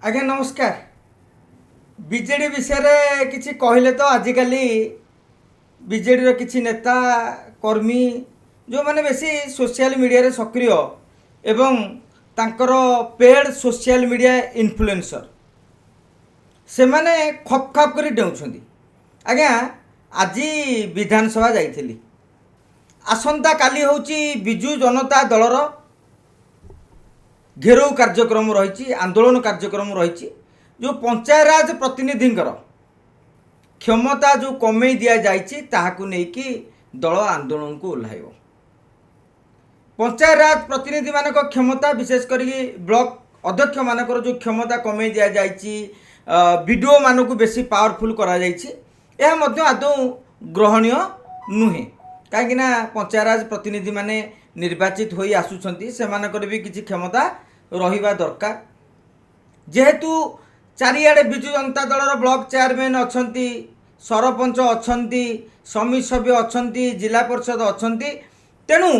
आज्ञा नमस्कार। बीजेडी विषय किसी कहले तो आजिकल बीजेडी किसी नेता कर्मी जो मैंने बेसी सोशल मीडिया रे सक्रिय एवं तांकर पेड सोशल मीडिया इन्फ्लुएंसर से माने खप खप कर डेउछंदी। आज्ञा आज विधानसभा जाइथिली, आसंता काली होची बिजू जनता दलर घेराव कार्यक्रम रही, आंदोलन कार्यक्रम रही। जो पंचायतराज प्रतिनिधि क्षमता जो कमे दि जाइए ताहाकु नेकी दल आंदोलन को ओह्लाइब। पंचायतराज प्रतिनिधि मान क्षमता विशेष कर ब्लॉक अध्यक्ष मान जो क्षमता कमे दि जाइए, वीडियो मानक बेसी पावरफुल करा जाइए, यह मध्य आदौ ग्रहणीय नुहे। कहीं पंचायतराज प्रतिनिधि माने निर्वाचित होई आसुछंती, सेमानकर भी किसी क्षमता रहिबा दरकार। जेहेतु चारिआडे बिजू जनता दलर ब्लॉक चेयरमैन अछंती, सरपंच अछंती, समिति सभ्य अछंती, जिला परिषद अछंती, तेणु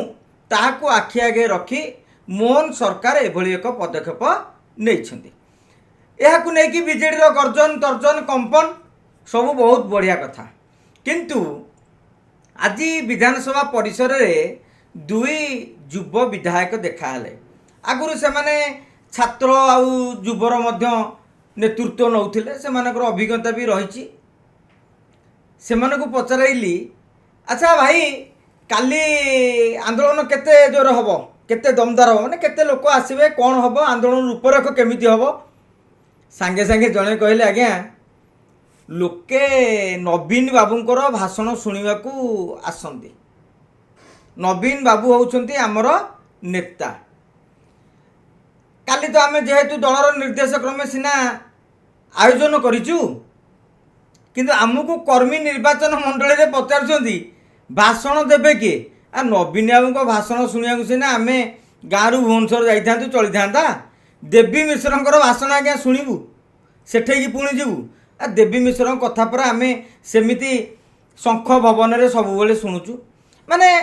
ताहाकु आखि आगे रखी मोहन सरकार एभली एक पदक्षेप नैछंती। एहाकु नेकी बीजेडी रो गर्जन तर्जन कंपन सब बहुत बढ़िया कथा, किंतु आज विधानसभा परिसर रे दुई युव विधायक देखाले। आगुरी से माने छात्र आउ युवर मध्य नेतृत्व नौथिले, सेमानकर अभिज्ञता भी रही। सेमानकु पचराइली, अच्छा भाई काली आंदोलन केते जोर हबो, केते दमदार हबो, माने केते लोक आसीबे, कोन हबो, आंदोलन रूपरेख केमिति हबो? सांगे सांगे जणे कहले, आज्ञा लोके नवीन बाबूंकर भाषण शुणिबाकू आसंती। नवीन बाबू होउछंती आमर नेता। काली तो आमे जेहेतु दलर निर्देश क्रमे सिना आयोजन करिचु, किंतु आमको कर्मी निर्वाचन मंडल रे पचारुछंती भाषण देबे के? आ नवीन बाबू को भाषण शुणिया सिना आमे गाँव भुवनेश्वर जाइथांतु चली थांता। देवी मिश्रंकर भाषण आज्ञा शुणिबु, सेठे की पुणी जीवु? आ देवी मिश्र कथा पर आमे सेमिति शंख भवन रे सब बेले शुणुचु। माने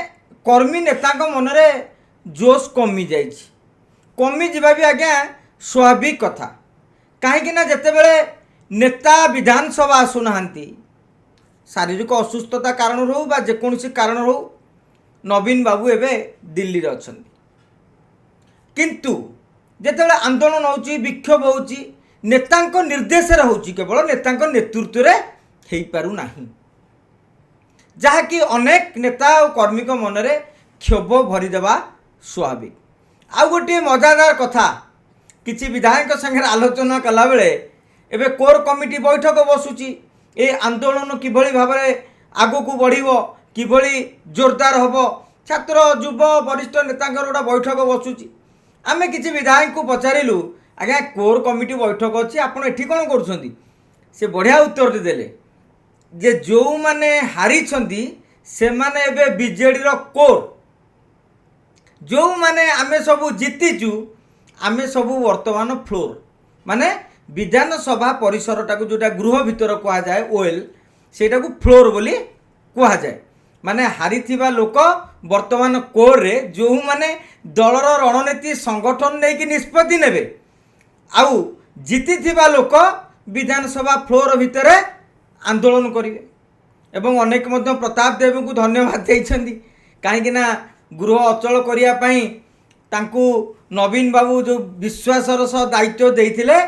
कर्मी नेता मन रे जोश कमी जाइछि। कमी जीवा भी आज्ञा स्वाभाविक कथा, कहीं जिते बड़े नेता विधानसभा आसुनाहांती, शारीरिक असुस्थता कारण हो बा जेकोसी कारण हो, नवीन बाबू एबे दिल्ली रे अछंती। किंतु जेतेबेले आंदोलन होची, विक्षोभ होची, नेतांको निर्देश रे होची, केवल नेतांको नेतृत्व रे हेई पारु नाही, जहा कि अनेक नेता और कर्मी को मन रे क्षोभ भरी देवा स्वाभाविक। आउ गोटे मजादार कथा, किसी विधायक संगे आलोचना कला बेले एबे कोर कमिटी बैठक बसुची, ए आंदोलन किभली भाव आगो को बढ़िबो, किभली जोरदार हबो, छात्र युव वरिष्ठ नेतांकर गोटा बैठक बसुची। आमे किसी विधायक को पचारिलु, आज्ञा कोर कमिटी बैठक अच्छी, आपण एठी कोन करूछंती? से बढ़िया उत्तर देले जे जो माने हारी छंती से माने एबे बीजेडी रो कोर, जो माने आमे सबू जीतीचु, आमे सबू वर्तमान फ्लोर माने विधानसभा परिसर टाकू जोटा गृह भितर कहा जाए ओएल, सेटा को फ्लोर बोली कहा जाए। माने हारी थिबा लोक वर्तमान कोर रे जो माने दलर रणनीति संगठन नहीं कि निष्पत्ति नेबे, आउ जीती थिबा लोक विधानसभा फ्लोर भितर आंदोलन करिवे। एवं अनेक मध्य प्रताप देव को धन्यवाद देइछंदी, काहेकि ना गृह अचल करिया पई तांकू नवीन बाबू जो विश्वासर सह दायित्व देइथिले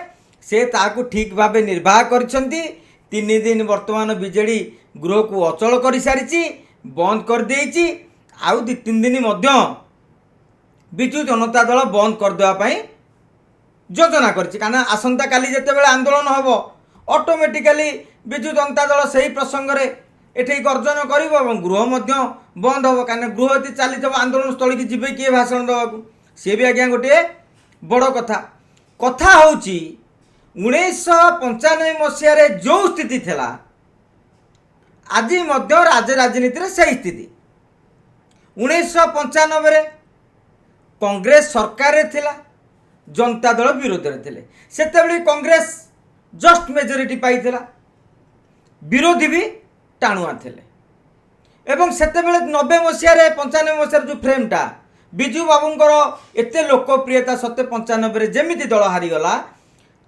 से ताकू ठीक भावे निर्वाह करिसंती। 3 दिन वर्तमान बीजेडी गृह को अचल करि सारिची, बंद कर देइची। आउ 2-3 दिन मध्य बिजू जनता दल बंद कर देवा पई योजना करिची, कारण आसंता काली जेते बेले आंदोलन हबो ऑटोमेटिकली बिजू जनता दल सही प्रसंग रे एठी गर्जन करिवो और गृह मध्य बंद हो, कारण गृह यदि चली आंदोलन स्थल की जीवे किए भाषण देवाकू, सी भी आज्ञा गोटे बड़ कथा। कथा होची 1995 मसीह जो स्थिति थिला, आज मध्य राजनीति रे सही स्थिति। 1995 रे कांग्रेस सरकार रे थिला, जनता दल विरोध रे थिले, सेतेबेले कांग्रेस जस्ट मेजोरिटी पाई थिला, विरोधी भी टाणुआ थिले। एवं सेतेबेले 90 मसीह 95 मसीह जो फ्रेमटा बिजू बाबूंकर एते लोकप्रियता सत्ते 95 जमिति दल हारीगला,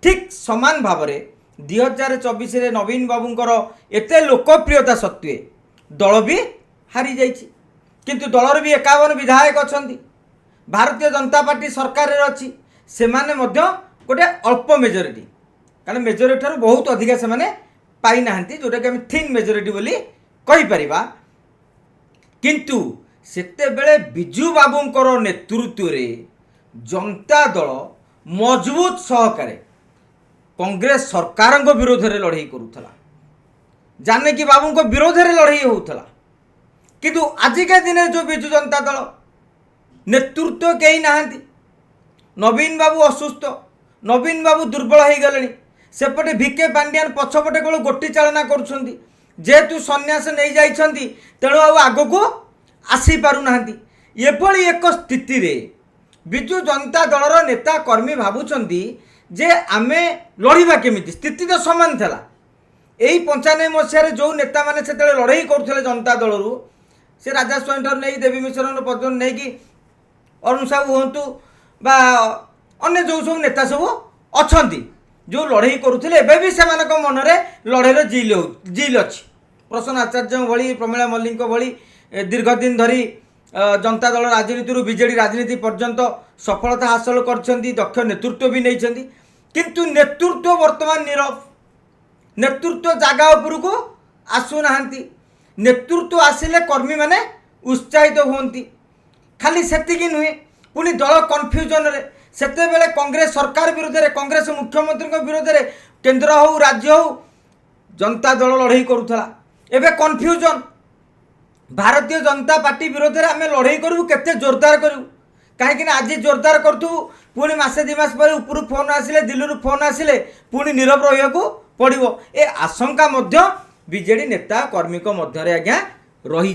ठीक समान भाव में 2024 नवीन बाबूंकर एते लोकप्रियता सत्वे दल भी हारी जाइछि किंतु दलर भी 51 विधायक अच्छा भारतीय जनता पार्टी सरकार अच्छी से गोटे अल्प मेजोरिटी कारण मेजोरिटी ठार बहुत अधिका से पाई ना जोटा कि थिन मेजोरिटी बोली कहीपर किंतु सेते बेले बिजू बाबूंकर नेतृत्व रे जनता दल मजबूत सहकारे कांग्रेस सरकार विरोध में लड़ाई करूला जाने कि बाबू को विरोध में लड़ाई होता किंतु आजिका दिन जो बिजू जनता दल नेतृत्व कहीं ना नवीन बाबू असुस्थ नवीन बाबू दुर्बल हो गले सेपटे भिके पांड्यान पछपटे कल गोटी चालना करेतु सन्यास नहीं जाइछंती तेणु आग को आसी पारुना एभली एक स्थिति रे बिजू जनता दलर नेता कर्मी भावुंट जे आमे लड़िबा केमिति स्थिति तो समान था यही 95 मसीह जो नेता मैंने से लड़ाई करुले जनता दल से राजा स्वाइन ठार नहीं देवी मिश्र पर्यटन नहीं कि अरुण साहू हूँ बा अन्य जो सब नेता सब अच्छा जो लड़ाई करुले भी से मन में लड़ाईर जिल अच्छी प्रसन्न आचार्य भली प्रमिला मल्लिक भली दीर्घ दिन धरी जनता दल राजनीति बीजेडी राजनीति पर्यंत सफलता हासिल कर दक्ष नेतृत्व भी नहीं किंतु नेतृत्व वर्तमान नीरव नेतृत्व जगह उपरक आसुना नेतृत्व आसिले कर्मी माने उत्साहित होती खाली सेतिकी नुहे पुणी दल कन्फ्यूजन रे सेते बेले कांग्रेस सरकार विरोध में कांग्रेस मुख्यमंत्री विरोध में केंद्र हो राज्य हो जनता दल लड़ाई करूला एबे कन्फ्यूजन भारतीय जनता पार्टी विरोध में आम लड़ाई करूँ केते जोरदार करूँ कहीं आज जोरदार करूँ पुणी मसे 2 मास पर ऊपर फोन आसिले दिल्ली फोन आसिले पुणी नीरव रहा पड़ो ए आशंका मध्य बीजेडी नेता कर्मी मध्य आज्ञा रही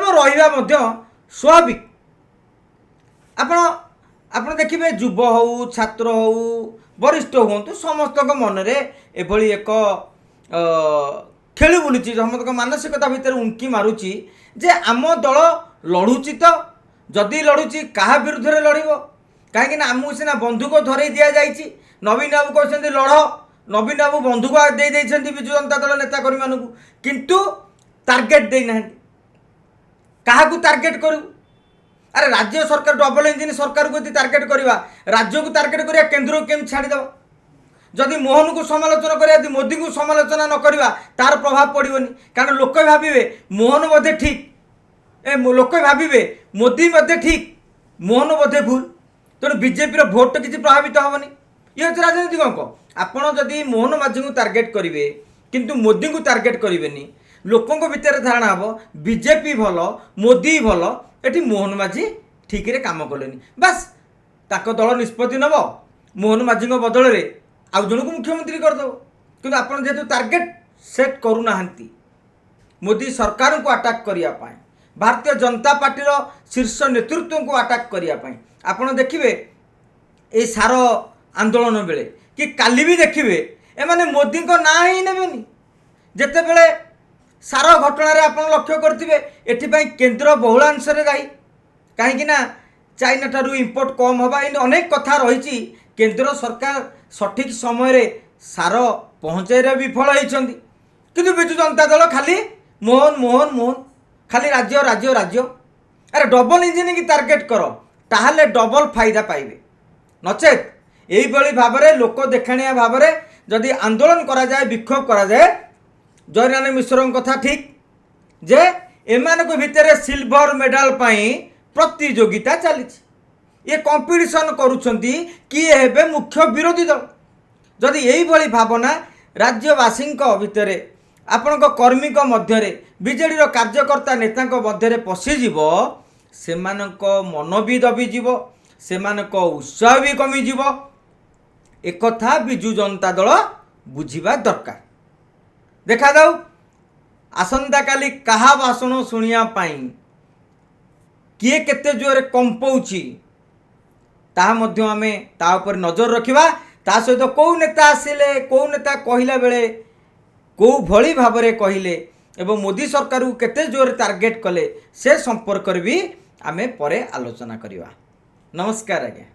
रहा स्वाभाविक आपण देखिए युव हो छात्र हो वरिष्ठ हूँ समस्त मन में एभली एक खेली बुलूँ समस्त मानसिकता भितर उंकी मारुची जे आम दल लड़ुची तो जदि लड़ुची क्या विरुद्ध में लड़ कहीं आमको सीना बंधुक धरई दि जाइए नवीन बाबू कहते लड़ नवीन बाबू बंधुक दे विजु जनता दल नेताकर्मी मानू किंतु टार्गेट देना क्या टार्गेट करूँ अरे राज्य सरकार डबल इंजिन सरकार को टार्गेट करवा राज्य को टार्गेट करवा केंद्र को केम छाड़देव जदि मोहन को समालोचना करा मोदी को समालोचना न करवा तार प्रभाव पड़ोनी कारण लोक भावे मोहन बोधे ठीक लोक भावे मोदी बोधे ठीक मोहन बोधे भूल तेणु बीजेपी भोट तो किसी प्रभावित हेनी ये हूँ राजनीतिक अंक आपड़ जदि मोहन माझी को टार्गेट करेंगे किंतु मोदी को टार्गेट करेंगे लोकों भितर धारणा हम बीजेपी भल मोदी भल एटी मोहन माझी ठीक रे काम कलेनी बस ताको दल निष्पत्ति नब मोहन माझी बदल में आउ जन को मुख्यमंत्री करदेव कि आप जेहेतु टार्गेट सेट करूना मोदी सरकार को अटैक करने भारतीय जनता पार्टी शीर्ष नेतृत्व को अटैक करने आपड़ देखिए ये सार आंदोलन बेले कि काली भी देखिए एमाने मोदी को ना ही नेबेनी जेते बेले सार घटना आप लक्ष्य करेंगे एपाई केन्द्र बहुलांश दायी कहीं चाइना ठारू इंपोर्ट कम हवा इन अनेक कथा रही केंद्र सरकार सठिक समय सार पहुँचाई विफल होती किंतु बिजु जनता दल खाली मोहन मोहन मोहन खाली राज्य राज्य राज्य अरे डबल इंजिन की टार्गेट कर ताहले डबल फायदा पाइबे नचेत यही भाव में लोक देखाणिया भाव में जदि आंदोलन करा जाए विक्षोभ करा जाए जयरानी मिश्र कथा ठीक जे एमान को भितर सिल्वर मेडल पाई प्रतियोगिता चली ये कंपटीशन करुछंती किए हेबे मुख्य विरोधी दल जदि यही भली भावना राज्यवासी भितर आपण कर्मी मध्य बीजेडी कार्यकर्ता नेता मध्य पशिज से मन भी दबिज से उत्साह भी कमिज एक बिजु जनता दल बुझा दरकार देखा जाऊ आसंता काली कहा भाषण शुणियापाई किए केते जोरे कंपाउची ताहा मध्य आमे ता ऊपर नजर रखिबा ता सहित कौ नेता आसिले कौ नेता कहिला बेले कौ भली भाबरे कहिले एवं मोदी सरकार को केते जोरे टार्गेट कले से संपर्क भी आमे परे आलोचना करिवा। नमस्कार आज्ञा।